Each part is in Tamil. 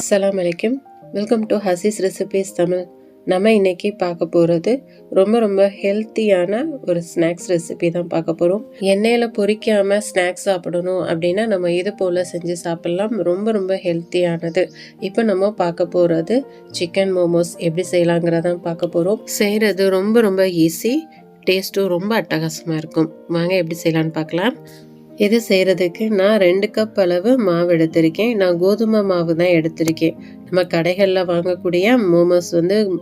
அஸ்ஸலாமு அலைக்கும். Welcome to Hasee's recipes Tamil. நம்ம இன்னைக்கு பார்க்க போகிறது ரொம்ப ஹெல்த்தியான ஒரு ஸ்நாக்ஸ் ரெசிபி தான் பார்க்க போகிறோம். எண்ணெயில் பொரிக்காமல் ஸ்நாக்ஸ் சாப்பிடணும் அப்படின்னா நம்ம இது போல் செஞ்சு சாப்பிட்லாம். ரொம்ப ஹெல்த்தியானது. இப்போ நம்ம பார்க்க போகிறது சிக்கன் மோமோஸ் எப்படி செய்யலாங்கிறதான் பார்க்க போகிறோம். செய்கிறது ரொம்ப ஈஸி, டேஸ்ட்டும் ரொம்ப அட்டகாசமாக இருக்கும். வாங்க எப்படி செய்யலான்னு பார்க்கலாம். இது செய்கிறதுக்கு நான் 2 கப் அளவு மாவு எடுத்திருக்கேன். நான் கோதுமை மாவு தான் எடுத்திருக்கேன். நம்ம கடைகளில் வாங்கக்கூடிய மோமோஸ்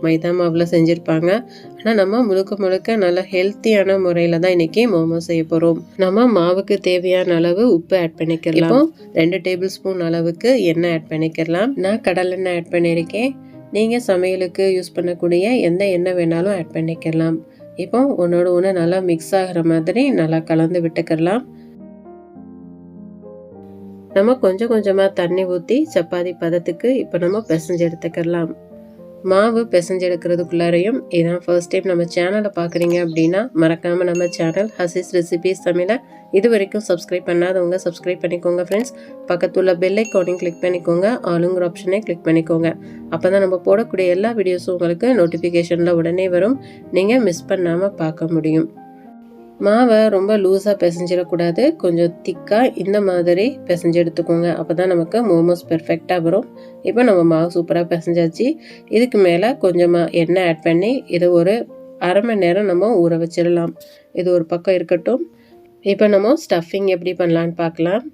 மைதா மாவில் செஞ்சுருப்பாங்க. ஆனால் நம்ம முழுக்க நல்ல ஹெல்த்தியான முறையில் தான் இன்றைக்கி மோமோஸ் செய்ய போகிறோம். நம்ம மாவுக்கு தேவையான அளவு உப்பு ஆட் பண்ணிக்கலாம். 2 டேபிள் ஸ்பூன் அளவுக்கு எண்ணெய் ஆட் பண்ணிக்கலாம். நான் கடலெண்ணெய் ஆட் பண்ணியிருக்கேன். நீங்கள் சமையலுக்கு யூஸ் பண்ணக்கூடிய எந்த எண்ணெய் வேணாலும் ஆட் பண்ணிக்கலாம். இப்போ ஒன்றோட ஒன்று நல்லா மிக்ஸ் ஆகிற மாதிரி நல்லா கலந்து விட்டுக்கலாம். நம்ம கொஞ்சமாக தண்ணி ஊற்றி சப்பாத்தி பதத்துக்கு இப்போ நம்ம பிசைஞ்சு எடுத்துக்கலாம். மாவு பிசைஞ்சு எடுக்கிறதுக்குள்ளாரையும் இதான் ஃபர்ஸ்ட் டைம் நம்ம சேனலை பார்க்குறீங்க அப்படின்னா மறக்காமல் நம்ம சேனல் ஹசீஸ் ரெசிபீஸ் தமிழை இது வரைக்கும் சப்ஸ்கிரைப் பண்ணாதவங்க சப்ஸ்கிரைப் பண்ணிக்கோங்க ஃப்ரெண்ட்ஸ். பக்கத்துள்ள பெல் ஐக்கானையும் கிளிக் பண்ணிக்கோங்க, ஆளுங்கிற ஆப்ஷனை கிளிக் பண்ணிக்கோங்க. அப்போ தான் நம்ம போடக்கூடிய எல்லா வீடியோஸும் உங்களுக்கு நோட்டிஃபிகேஷனில் உடனே வரும். நீங்கள் மிஸ் பண்ணாமல் பார்க்க முடியும். மாவை ரொம்ப லூஸாக பிசைஞ்சிடக்கூடாது, கொஞ்சம் திக்காக இந்த மாதிரி பிசைஞ்சு எடுத்துக்கோங்க. அப்போ தான் நமக்கு மோமோஸ் பெர்ஃபெக்டாக வரும். இப்போ நம்ம மாவு சூப்பராக பிசைஞ்சாச்சு. இதுக்கு மேலே கொஞ்சமாக எண்ணெய் ஆட் பண்ணி இதை ஒரு அரை மணி நேரம் நம்ம ஊற வச்சிடலாம். இது ஒரு பக்கம் இருக்கட்டும். இப்போ நம்ம ஸ்டஃபிங் எப்படி பண்ணலான்னு பார்க்கலாம்.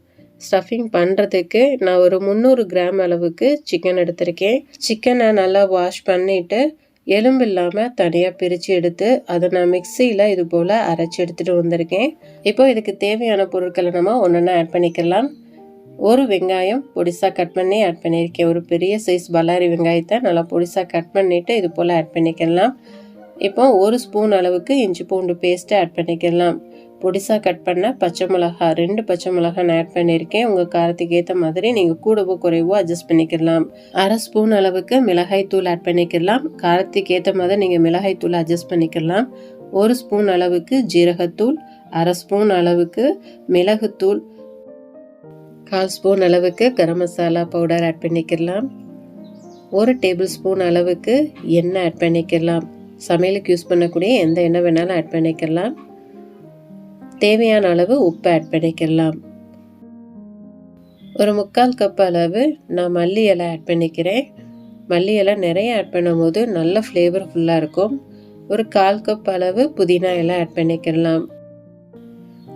ஸ்டஃபிங் பண்ணுறதுக்கு நான் ஒரு 300 கிராம் அளவுக்கு சிக்கன் எடுத்திருக்கேன். சிக்கனை நல்லா வாஷ் பண்ணிவிட்டு எலும்பு இல்லாமல் தனியாக பிரித்து எடுத்து அதை நான் மிக்சியில் இது போல் அரைச்சி எடுத்துகிட்டு வந்திருக்கேன். இப்போ இதுக்கு தேவையான பொருட்களை நம்ம ஒன்றா ஆட் பண்ணிக்கலாம். ஒரு வெங்காயம் பொடிசாக கட் பண்ணி ஆட் பண்ணியிருக்கேன். ஒரு பெரிய சைஸ் பல்லாரி வெங்காயத்தை நல்லா பொடிசாக கட் பண்ணிவிட்டு இது போல் ஆட் பண்ணிக்கலாம். இப்போ 1 ஸ்பூன் அளவுக்கு இஞ்சி பூண்டு பேஸ்ட்டு ஆட் பண்ணிக்கலாம். பொடிசாக கட் பண்ண பச்சை மிளகா 2 பச்சை மிளகா நான் ஆட் பண்ணியிருக்கேன். உங்கள் காரத்துக்கு ஏற்ற மாதிரி நீங்கள் கூடவோ குறைவோ அட்ஜஸ்ட் பண்ணிக்கலாம். அரை ஸ்பூன் அளவுக்கு மிளகாய் தூள் ஆட் பண்ணிக்கலாம். காரத்துக்கு ஏற்ற மாதிரி நீங்கள் மிளகாய் தூள் அட்ஜஸ்ட் பண்ணிக்கலாம். 1 ஸ்பூன் அளவுக்கு ஜீரகத்தூள், அரை ஸ்பூன் அளவுக்கு மிளகுத்தூள், 1/4 ஸ்பூன் அளவுக்கு கரம் மசாலா பவுடர் ஆட் பண்ணிக்கலாம். 1 டேபிள் ஸ்பூன் அளவுக்கு எண்ணெய் ஆட் பண்ணிக்கலாம். சமையலுக்கு யூஸ் பண்ணக்கூடிய எந்த எண்ணெய் வேணாலும் ஆட் பண்ணிக்கலாம். தேவையான அளவு உப்பு ஆட் பண்ணிக்கலாம். ஒரு 3/4 கப் அளவு நான் மல்லி இலை ஆட் பண்ணிக்கிறேன். மல்லி இலை நிறைய ஆட் பண்ணும்போது நல்ல ஃப்ளேவர்ஃபுல்லாக இருக்கும். ஒரு 1/4 கப் அளவு புதினா இலை ஆட் பண்ணிக்கலாம்.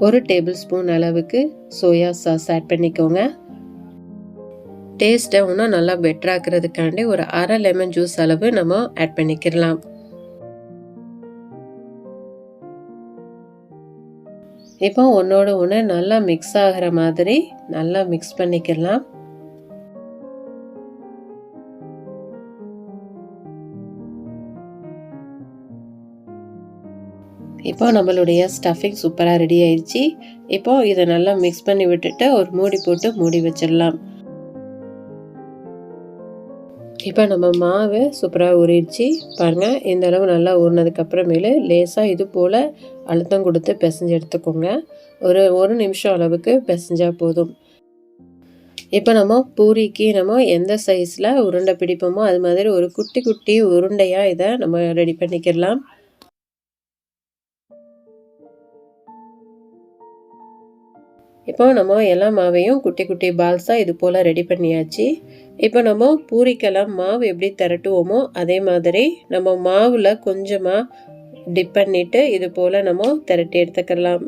1 டேபிள் ஸ்பூன் அளவுக்கு சோயா சாஸ் ஆட் பண்ணிக்கோங்க. டேஸ்ட்டை இன்னும் நல்லா பெட்டராக்கிறதுக்காண்டி ஒரு அரை லெமன் ஜூஸ் அளவு நம்ம ஆட் பண்ணிக்கலாம். இப்போ ஒன்றோட ஒன்று நல்லா மிக்ஸ் ஆகிற மாதிரி நல்லா மிக்ஸ் பண்ணிக்கலாம். இப்போ நம்மளுடைய ஸ்டஃபிங் சூப்பராக ரெடி ஆயிடுச்சு. இப்போ இதை நல்லா மிக்ஸ் பண்ணி விட்டுட்டு ஒரு மூடி போட்டு மூடி வச்சிடலாம். இப்போ நம்ம மாவு சூப்பராக ஊறிடுச்சு பாருங்கள். இந்த அளவு நல்லா ஊறினதுக்கப்புறமேலு லேசாக இது போல் அழுத்தம் கொடுத்து பிசைஞ்சு எடுத்துக்கோங்க. ஒரு நிமிஷம் அளவுக்கு பிசைஞ்சால் போதும். இப்போ நம்ம பூரிக்கு நம்ம எந்த சைஸில் உருண்டை பிடிப்போமோ அது மாதிரி ஒரு குட்டி உருண்டையாக இதை நம்ம ரெடி பண்ணிக்கலாம். இப்போ நம்ம எல்லா மாவையும் குட்டி பால்ஸாக இது போல் ரெடி பண்ணியாச்சு. இப்போ நம்ம பூரிக்கெல்லாம் மாவு எப்படி திரட்டுவோமோ அதே மாதிரி நம்ம மாவில் கொஞ்சமாக டிப் பண்ணிவிட்டு இது போல் நம்ம திரட்டி எடுத்துக்கலாம்.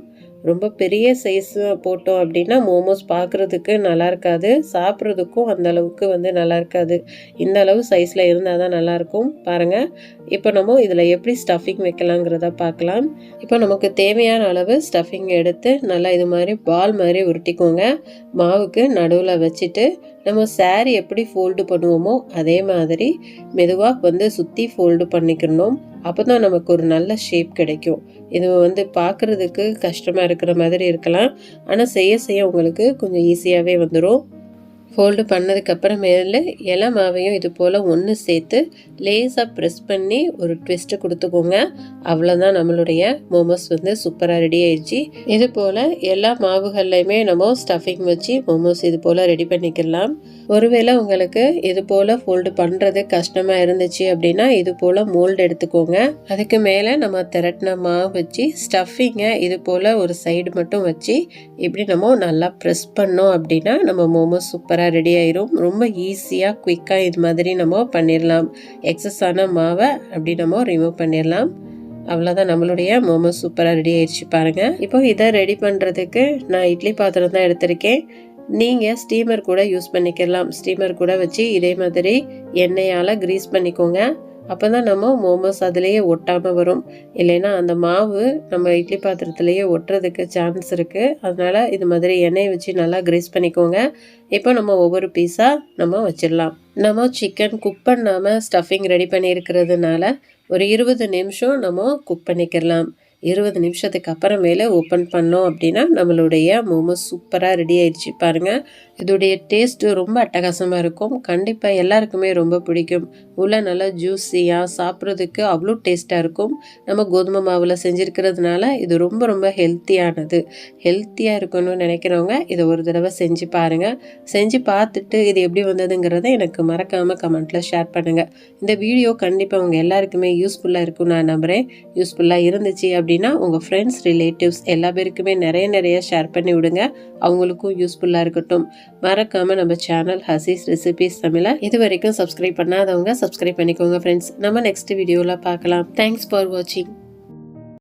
ரொம்ப பெரிய சைஸ் போட்டோம் அப்படின்னா மோமோஸ் பார்க்குறதுக்கு நல்லா இருக்காது, சாப்பிட்றதுக்கும் அந்த அளவுக்கு நல்லா இருக்காது. இந்த அளவு சைஸில் இருந்தால் தான் நல்லாயிருக்கும். பாருங்கள், இப்போ நம்ம இதில் எப்படி ஸ்டஃபிங் வைக்கலாங்கிறத பார்க்கலாம். இப்போ நமக்கு தேவையான அளவு ஸ்டஃபிங் எடுத்து நல்லா இது மாதிரி பால் மாதிரி உருட்டிக்கோங்க. மாவுக்கு நடுவில் வச்சுட்டு நம்ம சாரி எப்படி ஃபோல்டு பண்ணுவோமோ அதே மாதிரி மெதுவாக சுற்றி ஃபோல்டு பண்ணிக்கணும். அப்போ தான் நமக்கு ஒரு நல்ல ஷேப் கிடைக்கும். இது பார்க்குறதுக்கு கஷ்டமாக இருக்கிற மாதிரி இருக்கலாம், ஆனால் செய்ய உங்களுக்கு கொஞ்சம் ஈஸியாகவே வந்துடும். ஃபோல்டு பண்ணதுக்கப்புறமேல இலை மாவையும் இது போல் ஒன்று சேர்த்து லேசாக ப்ரெஸ் பண்ணி ஒரு ட்விஸ்ட்டு கொடுத்துக்கோங்க. அவ்வளோதான், நம்மளுடைய மோமோஸ் சூப்பராக ரெடி ஆயிடுச்சு. இது போல் எல்லா மாவுகள்லையுமே நம்ம ஸ்டஃபிங் வச்சு மோமோஸ் இது போல் ரெடி பண்ணிக்கலாம். ஒருவேளை உங்களுக்கு இது போல் ஃபோல்டு பண்ணுறது கஷ்டமாக இருந்துச்சு அப்படின்னா இது போல் மோல்டு எடுத்துக்கோங்க. அதுக்கு மேலே நம்ம திரட்டின மாவு வச்சு ஸ்டஃபிங்கை இது போல் ஒரு சைடு மட்டும் வச்சு இப்படி நம்ம நல்லா ப்ரெஸ் பண்ணோம் அப்படின்னா நம்ம மோமோஸ் சூப்பராக ரெடி ஆயிரும். ரொம்ப ஈஸியாக குயிக்காக இது மாதிரி நம்ம பண்ணிடலாம். எக்ஸஸ் ஆன மாவை அப்படி நம்ம ரிமூவ் பண்ணிடலாம். அவ்வளோதான், நம்மளுடைய மோமோஸ் சூப்பராக ரெடி ஆயிடுச்சு பாருங்கள். இப்போ இதை ரெடி பண்ணுறதுக்கு நான் இட்லி பாத்திரம் தான் எடுத்திருக்கேன். நீங்கள் ஸ்டீமர் கூட யூஸ் பண்ணிக்கலாம். ஸ்டீமர் கூட வச்சு இதே மாதிரி எண்ணெயால் க்ரீஸ் பண்ணிக்கோங்க. அப்போ தான் நம்ம மோமோஸ் அதிலேயே ஒட்டாமல் வரும். இல்லைன்னா அந்த மாவு நம்ம இட்லி பாத்திரத்துலேயே ஒட்டுறதுக்கு சான்ஸ் இருக்குது. அதனால் இது மாதிரி எண்ணெயை வச்சு நல்லா க்ரீஸ் பண்ணிக்கோங்க. இப்போ நம்ம ஒவ்வொரு பீஸாக நம்ம வச்சிடலாம். நம்ம சிக்கன் குக் பண்ணாமல் ஸ்டஃபிங் ரெடி பண்ணியிருக்கிறதுனால ஒரு 20 நிமிஷம் நம்ம குக் பண்ணிக்கலாம். 20 நிமிஷத்துக்கு அப்புறமேலே ஓப்பன் பண்ணோம் அப்படின்னா நம்மளுடைய மோமோஸ் சூப்பராக ரெடி ஆயிடுச்சு பாருங்கள். இதோடைய டேஸ்ட்டு ரொம்ப அட்டகாசமாக இருக்கும். கண்டிப்பாக எல்லாருக்குமே ரொம்ப பிடிக்கும். உள்ள நல்லா ஜூஸியாக சாப்பிட்றதுக்கு அவ்வளோ டேஸ்ட்டாக இருக்கும். நம்ம கோதுமை மாவில் செஞ்சுருக்கிறதுனால இது ரொம்ப ரொம்ப ஹெல்த்தியானது. ஹெல்த்தியாக இருக்கணும்னு நினைக்கிறவங்க இதை ஒரு தடவை செஞ்சு பாருங்கள். செஞ்சு பார்த்துட்டு இது எப்படி வந்ததுங்கிறத எனக்கு மறக்காமல் கமெண்ட்டில் ஷேர் பண்ணுங்கள். இந்த வீடியோ கண்டிப்பாக உங்கள் எல்லாருக்குமே யூஸ்ஃபுல்லாக இருக்கும்னு நான் நம்புகிறேன். யூஸ்ஃபுல்லாக இருந்துச்சு அப்படின்னா உங்கள் ஃப்ரெண்ட்ஸ், ரிலேட்டிவ்ஸ் எல்லா பேருக்குமே நிறைய ஷேர் பண்ணி விடுங்க. அவங்களுக்கும் யூஸ்ஃபுல்லாக இருக்கட்டும். மறக்காமல் நம்ம சேனல் ஹசீஸ் ரெசிபீஸ் தமிழை இது வரைக்கும் சப்ஸ்கிரைப் பண்ணாதவங்க சப்ஸ்கிரைப் பண்ணிக்கோங்க ஃப்ரெண்ட்ஸ். நம்ம நெக்ஸ்ட் வீடியோவில் பார்க்கலாம். தேங்க்ஸ் ஃபார் வாட்சிங்.